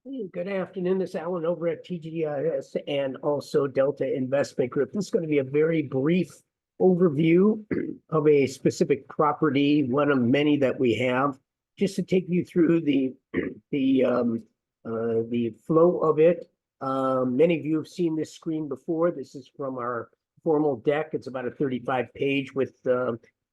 Hey, good afternoon. This is Alan over at TGIS and also Delta Investment Group. This is going to be a very brief overview of a specific property, one of many that we have, just to take you through the flow of it. Many of you have seen this screen before. This is from our formal deck. It's about a 35-page with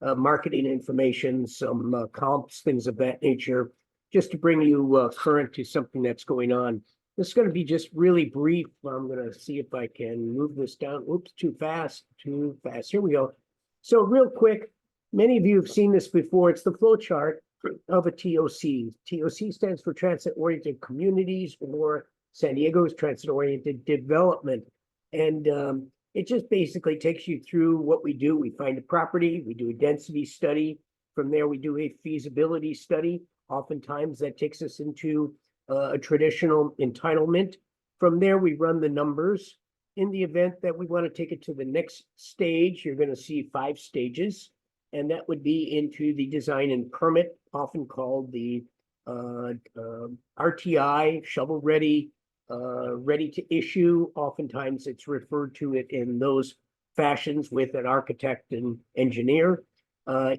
marketing information, some comps, things of that nature, just to bring you current to something that's going on. This is going to be just really brief. I'm going to see if I can move this down. Oops, too fast, too fast. Here we go. So real quick, many of you have seen this before. It's the flow chart of a TOC. TOC stands for Transit-Oriented Communities, or San Diego's Transit-Oriented Development. And it just basically takes you through what we do. We find a property, we do a density study. From there, we do a feasibility study. Oftentimes that takes us into a traditional entitlement. From there, we run the numbers. In the event that we want to take it to the next stage, you're going to see 5 stages, and that would be into the design and permit, often called the RTI, shovel ready, ready to issue. Oftentimes it's referred to it in those fashions with an architect and engineer.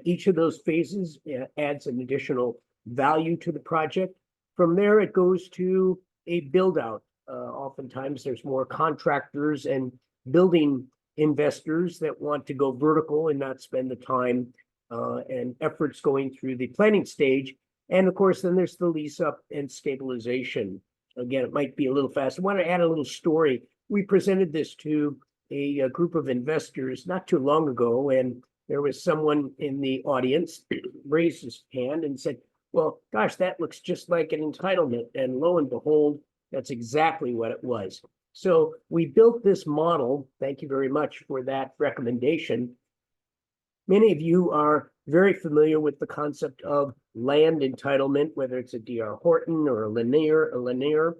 Each of those phases adds an additional value to the project. From there, it goes to a build out. Oftentimes there's more contractors and building investors that want to go vertical and not spend the time and efforts going through the planning stage. And of course, then there's the lease up and stabilization. Again, it might be a little fast. I want to add a little story. We presented this to a group of investors not too long ago, and there was someone in the audience raised his hand and said, well, gosh, that looks just like an entitlement. And lo and behold, that's exactly what it was. So we built this model. Thank you very much for that recommendation. Many of you are very familiar with the concept of land entitlement, whether it's a D.R. Horton or a Lanier.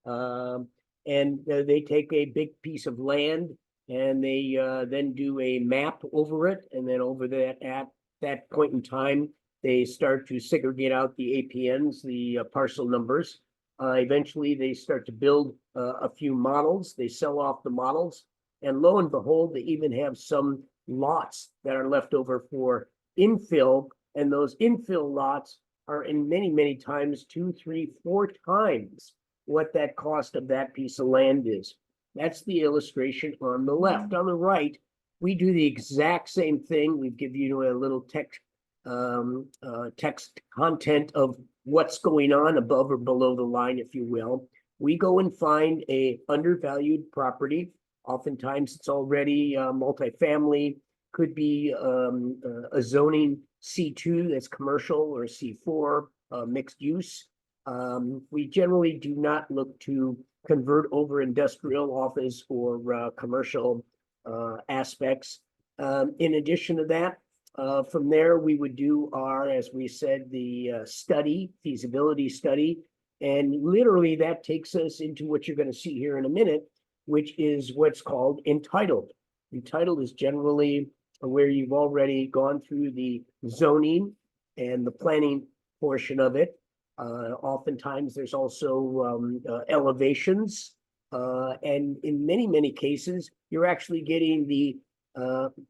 And they take a big piece of land and they then do a map over it. And then over that, at that point in time, they start to segregate out the APNs, the parcel numbers. Eventually, they start to build a few models. They sell off the models. And lo and behold, they even have some lots that are left over for infill. And those infill lots are in many times 2, 3, 4 times what that cost of that piece of land is. That's the illustration on the left. On the right, we do the exact same thing. We give you a little text content of what's going on above or below the line, if you will. We go and find a undervalued property. Oftentimes it's already multifamily, could be a zoning C2 that's commercial, or C4 mixed use. We generally do not look to convert over industrial, office, or commercial aspects. In addition to that, from there, we would do our, as we said, the feasibility study. And literally that takes us into what you're going to see here in a minute, which is what's called entitled. Entitled is generally where you've already gone through the zoning and the planning portion of it. Oftentimes there's also elevations. And in many cases, you're actually getting the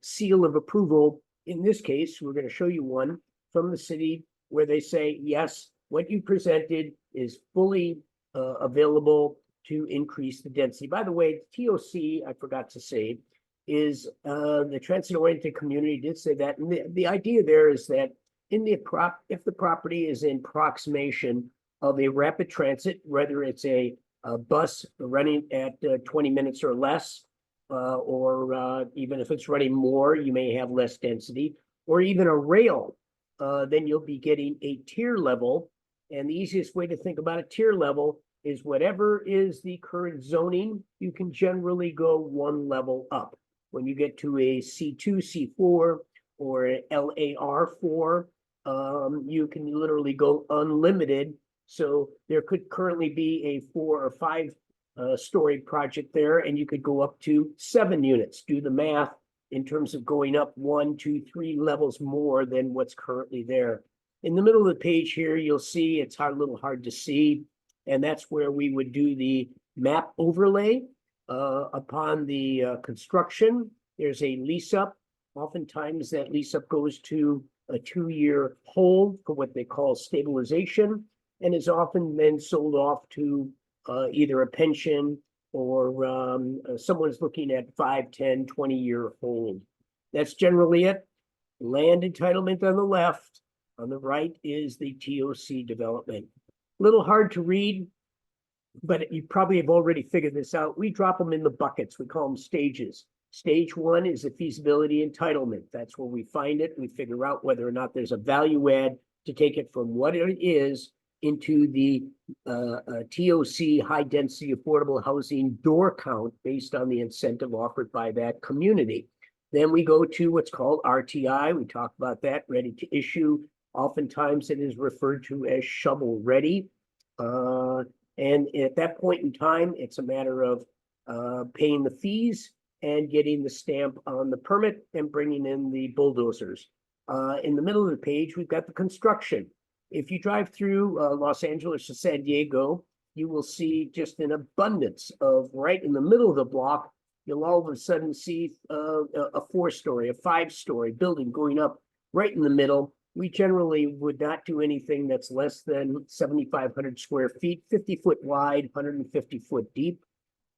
seal of approval. In this case, we're going to show you one from the city where they say, yes, what you presented is fully available to increase the density. By the way, TOC, I forgot to say, is the transit-oriented community did say that. And the idea there is that if the property is in proximation of a rapid transit, whether it's a bus running at 20 minutes or less, or even if it's running more, you may have less density, or even a rail, then you'll be getting a tier level. And the easiest way to think about a tier level is whatever is the current zoning, you can generally go one level up. When you get to a C2, C4, or an LAR4, you can literally go unlimited. So there could currently be a 4 or 5 story project there, and you could go up to 7 units. Do the math in terms of going up 1, 2, 3 levels more than what's currently there. In the middle of the page here, you'll see it's a little hard to see. and that's where we would do the map overlay upon the construction. There's a lease up. Oftentimes that lease up goes to a 2-year hold for what they call stabilization, and is often then sold off to either a pension or someone's looking at 5, 10, 20-year hold. That's generally it. Land entitlement on the left. On the right is the TOC development. A little hard to read, but you probably have already figured this out. We drop them in the buckets. We call them stages. Stage 1 is a feasibility entitlement. That's where we find it. We figure out whether or not there's a value add to take it from what it is into the TOC, high density affordable housing door count based on the incentive offered by that community. Then we go to what's called RTI. We talk about that, ready to issue. Oftentimes it is referred to as shovel ready. And at that point in time, it's a matter of paying the fees and getting the stamp on the permit and bringing in the bulldozers. In the middle of the page, we've got the construction. If you drive through Los Angeles to San Diego, you will see just an abundance of, right in the middle of the block, you'll all of a sudden see a 4-story, a 5-story building going up right in the middle. We generally would not do anything that's less than 7,500 square feet, 50 foot wide, 150 foot deep.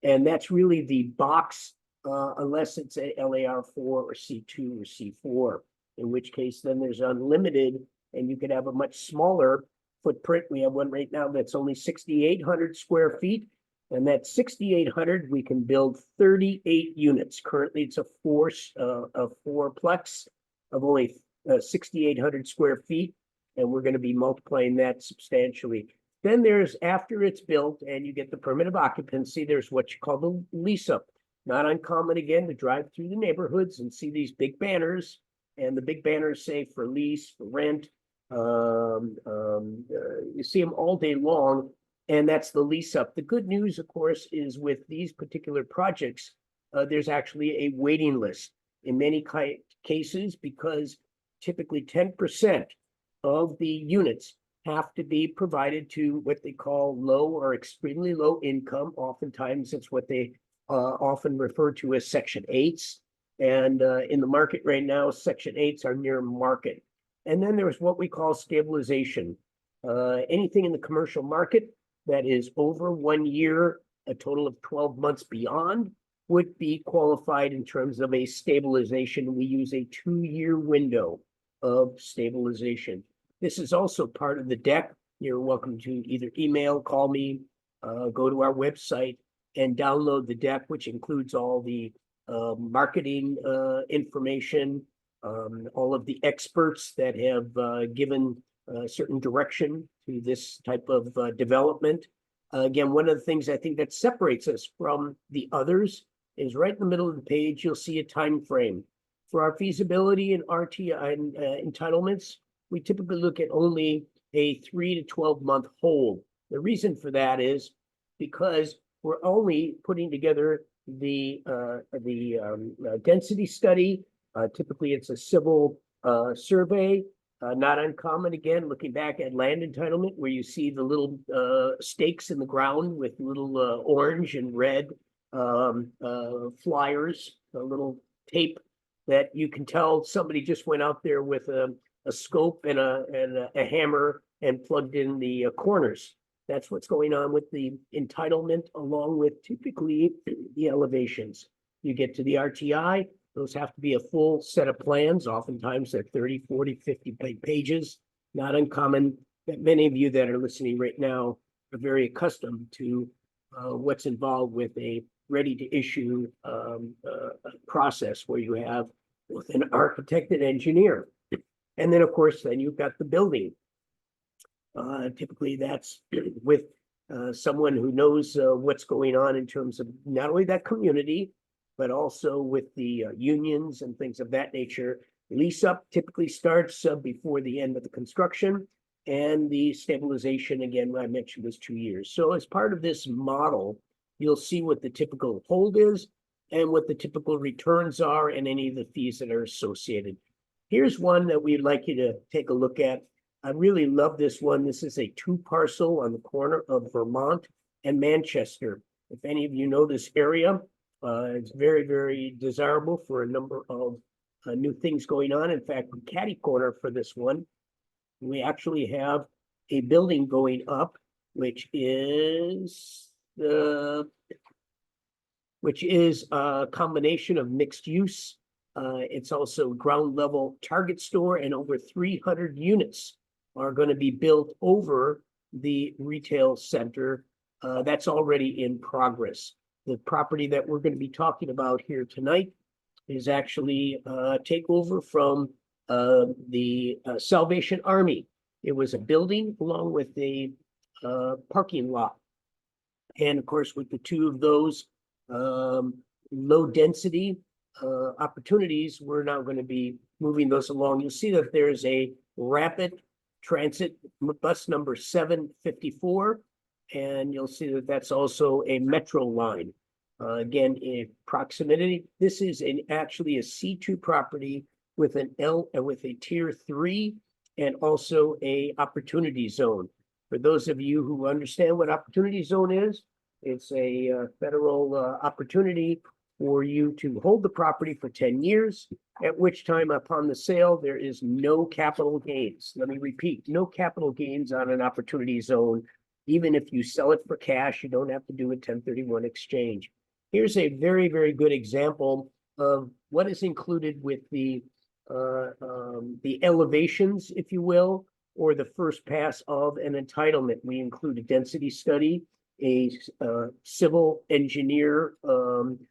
And that's really the box, unless it's a LAR4 or C2 or C4, in which case then there's unlimited, and you could have a much smaller footprint. We have one right now that's only 6,800 square feet. And that 6,800, we can build 38 units. Currently, it's a fourplex of only 6,800 square feet, and we're going to be multiplying that substantially. Then there's, after it's built and you get the permit of occupancy, there's what you call the lease up. Not uncommon, again, to drive through the neighborhoods and see these big banners, and the big banners say for lease, for rent. You see them all day long, and that's the lease up. The good news, of course, is with these particular projects, there's actually a waiting list in many cases, because typically 10% of the units have to be provided to what they call low or extremely low income. Oftentimes, it's what they often refer to as Section 8s. And in the market right now, Section 8s are near market. And then there's what we call stabilization. Anything in the commercial market that is over 1 year, a total of 12 months beyond, would be qualified in terms of a stabilization. We use a 2-year window of stabilization. This is also part of the deck. You're welcome to either email, call me, go to our website and download the deck, which includes all the marketing information, all of the experts that have given certain direction to this type of development. Again, one of the things I think that separates us from the others is right in the middle of the page, you'll see a time frame. For our feasibility and RTI entitlements, we typically look at only a 3 to 12 month hold. The reason for that is because we're only putting together the density study. Typically, it's a civil survey. Not uncommon, again, looking back at land entitlement, where you see the little stakes in the ground with little orange and red flyers, a little tape that you can tell somebody just went out there with a scope and a hammer and plugged in the corners. That's what's going on with the entitlement, along with typically the elevations. You get to the RTI, those have to be a full set of plans. Oftentimes they're 30, 40, 50 pages. Not uncommon that many of you that are listening right now are very accustomed to what's involved with a ready to issue process, where you have both an architect and engineer. And then, of course, then you've got the building. Typically that's with someone who knows what's going on in terms of not only that community, but also with the unions and things of that nature. Lease up typically starts before the end of the construction, and the stabilization, again, I mentioned, was 2 years. So as part of this model, you'll see what the typical hold is and what the typical returns are and any of the fees that are associated. Here's one that we'd like you to take a look at. I really love this one. This is a 2-parcel on the corner of Vermont and Manchester. If any of you know this area, it's very, very desirable for a number of new things going on. In fact, catty corner for this one, we actually have a building going up, which is a combination of mixed use. It's also ground level Target store, and over 300 units are going to be built over the retail center. That's already in progress. The property that we're going to be talking about here tonight is actually takeover from the Salvation Army. It was a building along with a parking lot. And of course, with the two of those low density opportunities, we're now going to be moving those along. You'll see that there's a rapid transit bus number 754, and you'll see that that's also a metro line. Again, in proximity, this is actually a C2 property with with a tier 3 and also a opportunity zone. For those of you who understand what opportunity zone is, it's a federal opportunity for you to hold the property for 10 years, at which time upon the sale, there is no capital gains. Let me repeat, no capital gains on an opportunity zone. Even if you sell it for cash, you don't have to do a 1031 exchange. Here's a very, very good example of what is included with the elevations, if you will, or the first pass of an entitlement. We include a density study, a civil engineer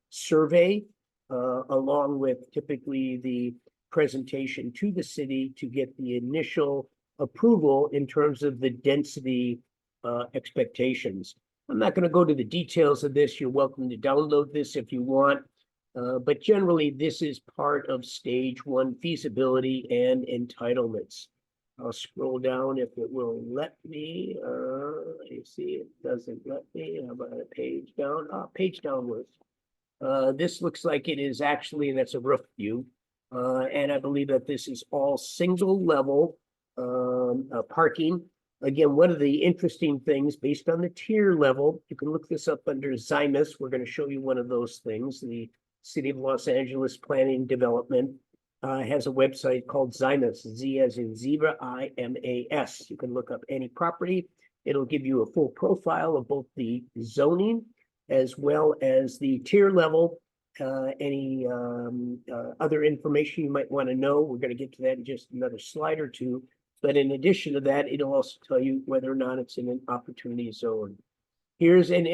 survey, along with typically the presentation to the city to get the initial approval in terms of the density expectations. I'm not going to go to the details of this. You're welcome to download this if you want. But generally, this is part of stage 1 feasibility and entitlements. I'll scroll down if it will let me. You see, it doesn't let me. How about a page down? Page downwards. This looks like it is actually, that's a roof view. And I believe that this is all single level parking. Again, one of the interesting things based on the tier level, you can look this up under ZIMAS. We're going to show you one of those things. The City of Los Angeles Planning Development has a website called ZIMAS, Z as in zebra, IMAS. You can look up any property. It'll give you a full profile of both the zoning as well as the tier level, any other information you might want to know. We're going to get to that in just another slide or two. But in addition to that, it'll also tell you whether or not it's in an opportunity zone. Here's an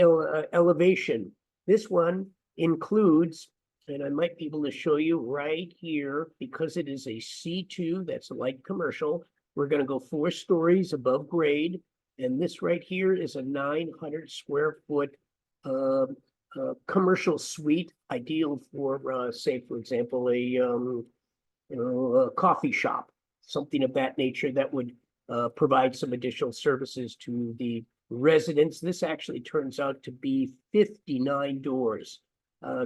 elevation. This one includes, and I might be able to show you right here, because it is a C2, that's a light commercial. We're going to go 4 stories above grade. And this right here is a 900 square foot commercial suite, ideal for, say, for example, a coffee shop, something of that nature that would provide some additional services to the residents. This actually turns out to be 59 doors.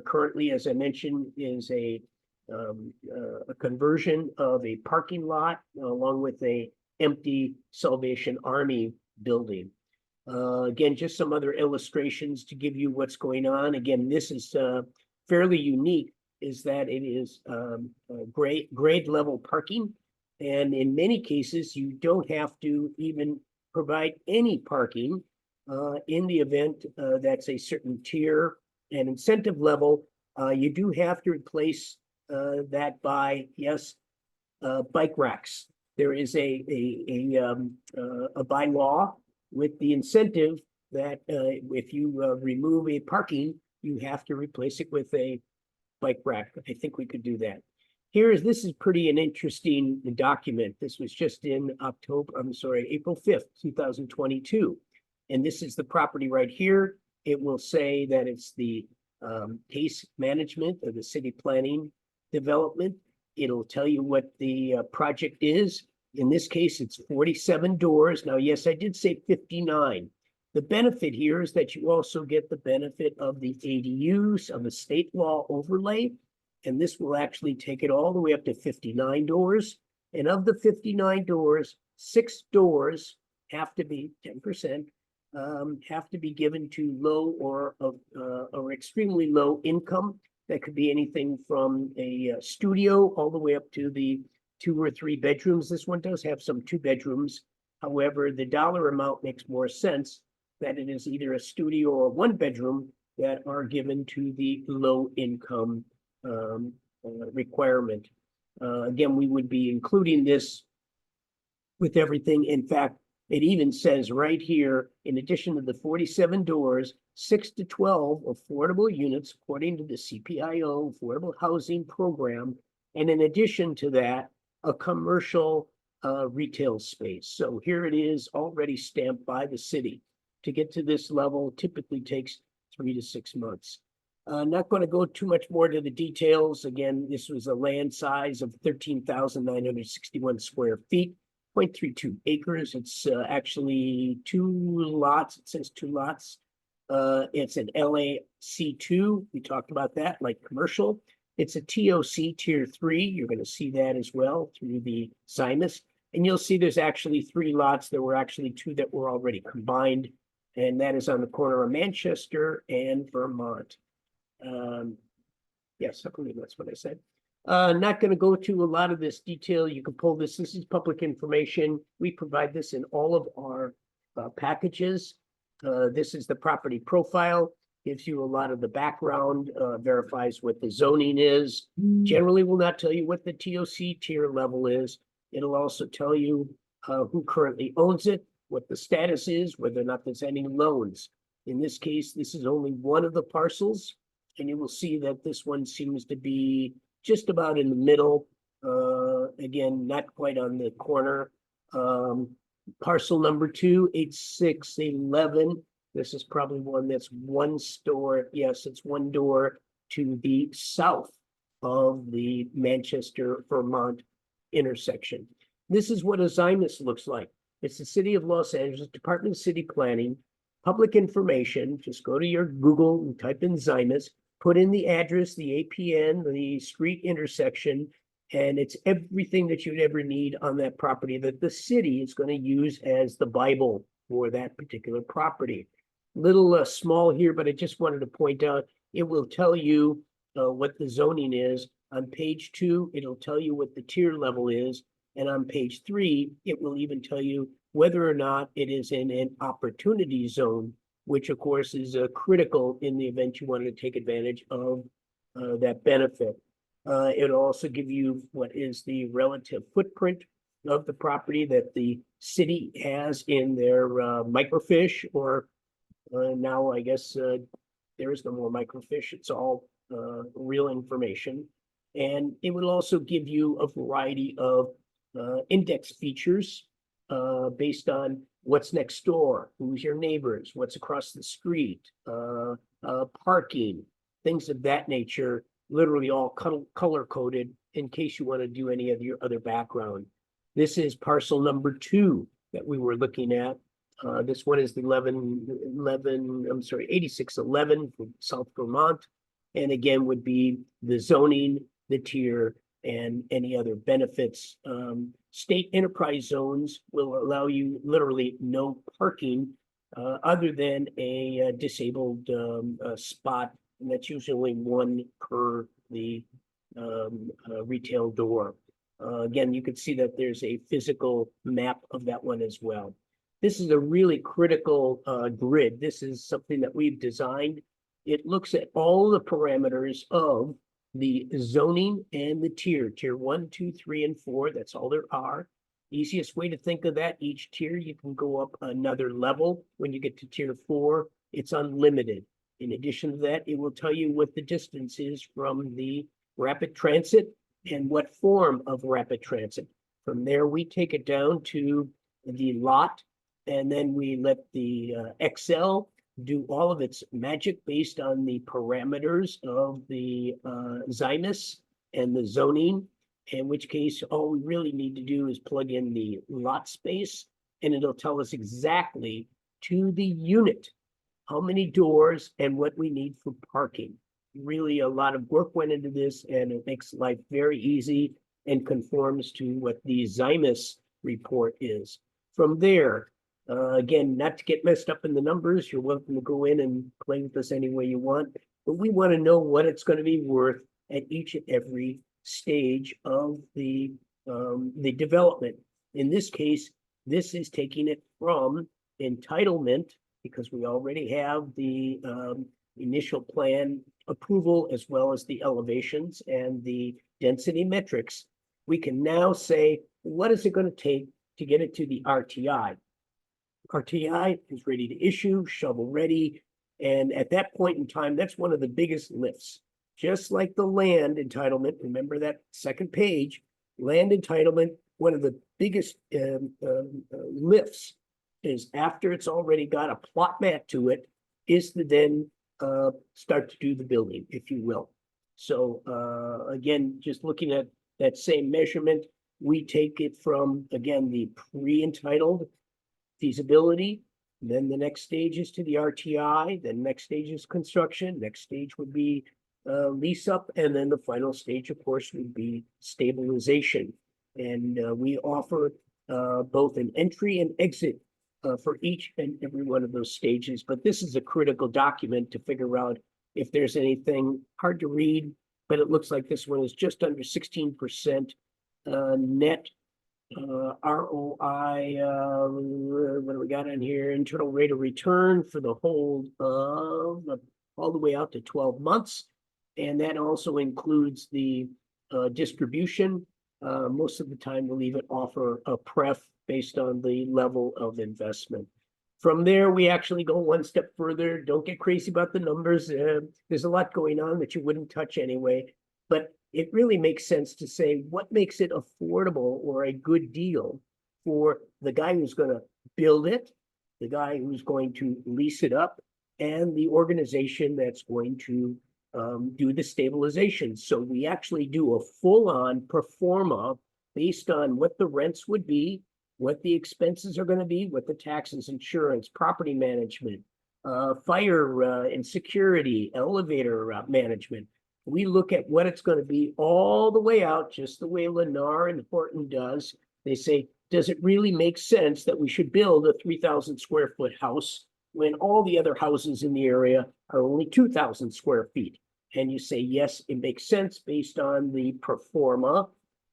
Currently, as I mentioned, is a conversion of a parking lot along with a empty Salvation Army building. Again, just some other illustrations to give you what's going on. Again, this is fairly unique, is that it is grade level parking. And in many cases, you don't have to even provide any parking in the event that's a certain tier and incentive level. You do have to replace that by, yes, bike racks. There is a bylaw with the incentive that if you remove a parking, you have to replace it with a bike rack. I think we could do that. This is pretty an interesting document. This was just in April 5th, 2022. And this is the property right here. It will say that it's the case management of the city planning development. It'll tell you what the project is. In this case, it's 47 doors. Now, yes, I did say 59. The benefit here is that you also get the benefit of the ADUs, of the state law overlay. And this will actually take it all the way up to 59 doors. And of the 59 doors, 6 doors have to be 10%, have to be given to low or extremely low income. That could be anything from a studio all the way up to the 2 or 3 bedrooms. This one does have some 2 bedrooms. However, the dollar amount makes more sense that it is either a studio or 1 bedroom that are given to the low income requirement. Again, we would be including this with everything. In fact, it even says right here, in addition to the 47 doors, 6 to 12 affordable units according to the CPIO Affordable Housing Program. And in addition to that, a commercial retail space. So here it is already stamped by the city. To get to this level typically takes 3 to 6 months. Not going to go too much more to the details. Again, this was a land size of 13,961 square feet, 0.32 acres. It's actually 2 lots. It says 2 lots. It's an LAC2. We talked about that, like commercial. It's a TOC Tier 3. You're going to see that as well through the Zymus. And you'll see there's actually 3 lots. There were actually 2 that were already combined. And that is on the corner of Manchester and Vermont. Yes, I believe that's what I said. Not going to go to a lot of this detail. You can pull this. This is public information. We provide this in all of our packages. This is the property profile. Gives you a lot of the background, verifies what the zoning is. Generally will not tell you what the TOC tier level is. It'll also tell you who currently owns it, what the status is, whether or not there's any loans. In this case, this is only one of the parcels, and you will see that this one seems to be just about in the middle. Again, not quite on the corner. Parcel number 2, 8611. This is probably one that's 1 store. Yes, it's 1 door to the south of the Manchester, Vermont intersection. This is what a Zymus looks like. It's the City of Los Angeles, Department of City Planning, public information. Just go to your Google and type in Zymus, put in the address, the APN, the street intersection, and it's everything that you'd ever need on that property that the city is going to use as the Bible for that particular property. Little small here, but I just wanted to point out, it will tell you what the zoning is. On page 2, it'll tell you what the tier level is. And on page 3, it will even tell you whether or not it is in an opportunity zone, which of course is critical in the event you wanted to take advantage of that benefit. It'll also give you what is the relative footprint of the property that the city has in their microfiche, or now I guess there is no more microfiche. It's all real information. And it will also give you a variety of index features based on what's next door, who's your neighbors, what's across the street, parking, things of that nature, literally all color coded in case you want to do any of your other background. This is parcel number 2 that we were looking at. This one is the 8611 from South Vermont. And again, would be the zoning, the tier, and any other benefits. State enterprise zones will allow you literally no parking other than a disabled spot, and that's usually 1 per the retail door. Again, you can see that there's a physical map of that one as well. This is a really critical grid. This is something that we've designed. It looks at all the parameters of the zoning and the tier 1, 2, 3, and 4. That's all there are. Easiest way to think of that, each tier, you can go up another level. When you get to tier 4, it's unlimited. In addition to that, it will tell you what the distance is from the rapid transit and what form of rapid transit. From there, we take it down to the lot, and then we let the Excel do all of its magic based on the parameters of the Zymus and the zoning, in which case all we really need to do is plug in the lot space, and it'll tell us exactly to the unit how many doors and what we need for parking. Really a lot of work went into this, and it makes life very easy and conforms to what the Zymus report is. From there, again, not to get messed up in the numbers, you're welcome to go in and play with us any way you want, but we want to know what it's going to be worth at each and every stage of the development. In this case, this is taking it from entitlement, because we already have the initial plan approval as well as the elevations and the density metrics. We can now say, what is it going to take to get it to the RTI? RTI is ready to issue, shovel ready. And at that point in time, that's one of the biggest lifts. Just like the land entitlement, remember that second page, land entitlement, one of the biggest lifts is after it's already got a plot map to it, is to then start to do the building, if you will. So again, just looking at that same measurement, we take it from, again, the pre-entitled feasibility, then the next stage is to the RTI, then next stage is construction, next stage would be lease up, and then the final stage, of course, would be stabilization. And we offer both an entry and exit for each and every one of those stages. But this is a critical document to figure out if there's anything hard to read, but it looks like this one is just under 16% net ROI, what do we got in here? Internal rate of return for the hold of all the way out to 12 months. And that also includes the distribution. Most of the time we'll even offer a pref based on the level of investment. From there, we actually go one step further. Don't get crazy about the numbers. There's a lot going on that you wouldn't touch anyway, but it really makes sense to say what makes it affordable or a good deal for the guy who's going to build it, the guy who's going to lease it up, and the organization that's going to do the stabilization. So we actually do a full-on profoma based on what the rents would be, what the expenses are going to be, what the taxes, insurance, property management, fire and security, elevator management. We look at what it's going to be all the way out, just the way Lennar and Horton does. They say, does it really make sense that we should build a 3,000 square foot house when all the other houses in the area are only 2,000 square feet? And you say, yes, it makes sense based on the proforma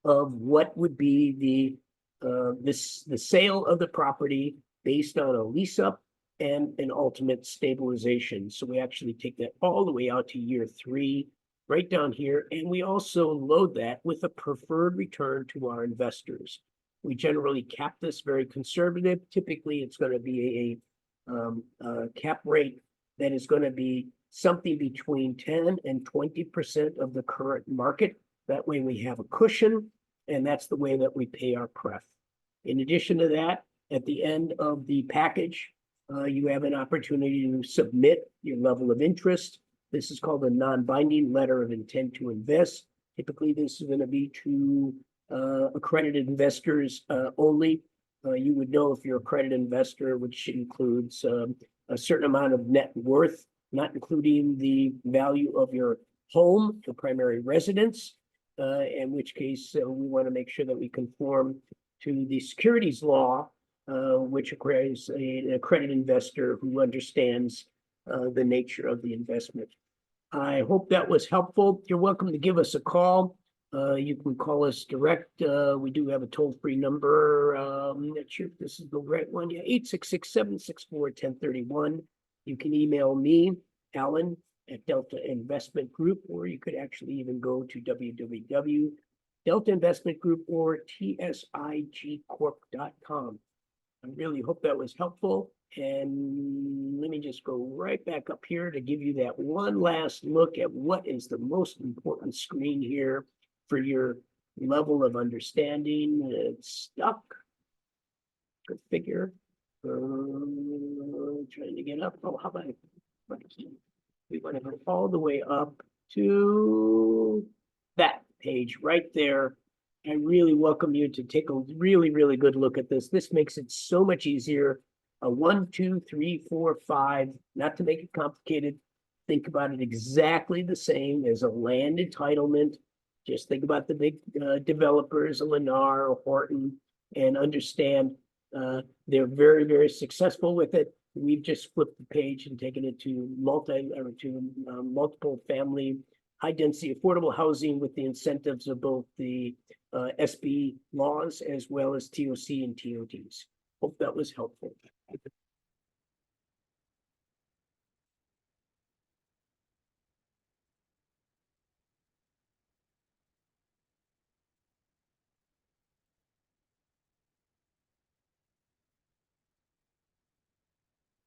of what would be the sale of the property based on a lease up and an ultimate stabilization. So we actually take that all the way out to year 3, right down here, and we also load that with a preferred return to our investors. We generally cap this very conservative. Typically, it's going to be a cap rate that is going to be something between 10 and 20% of the current market. That way we have a cushion, and that's the way that we pay our pref. In addition to that, at the end of the package, you have an opportunity to submit your level of interest. This is called a non-binding letter of intent to invest. Typically, this is going to be to accredited investors only. You would know if you're an accredited investor, which includes a certain amount of net worth, not including the value of your home, your primary residence, in which case we want to make sure that we conform to the securities law, which requires an accredited investor who understands the nature of the investment. I hope that was helpful. You're welcome to give us a call. You can call us direct. We do have a toll-free number. I'm not sure if this is the right one. Yeah, 866-764-1031. You can email me, Alan, at Delta Investment Group, or you could actually even go to www.Delta Investment Group or tsigcorp.com. I really hope that was helpful. And let me just go right back up here to give you that one last look at what is the most important screen here for your level of understanding. It's stuck. Good figure. Trying to get up. Oh, how about we want to go all the way up to that page right there. I really welcome you to take a really, really good look at this. This makes it so much easier. A 1, 2, 3, 4, 5, not to make it complicated. Think about it exactly the same as a land entitlement. Just think about the big developers, a Lennar, a Horton. and understand they're very, very successful with it. We've just flipped the page and taken it to multiple family, high density, affordable housing with the incentives of both the SB laws as well as TOC and TODs. Hope that was helpful.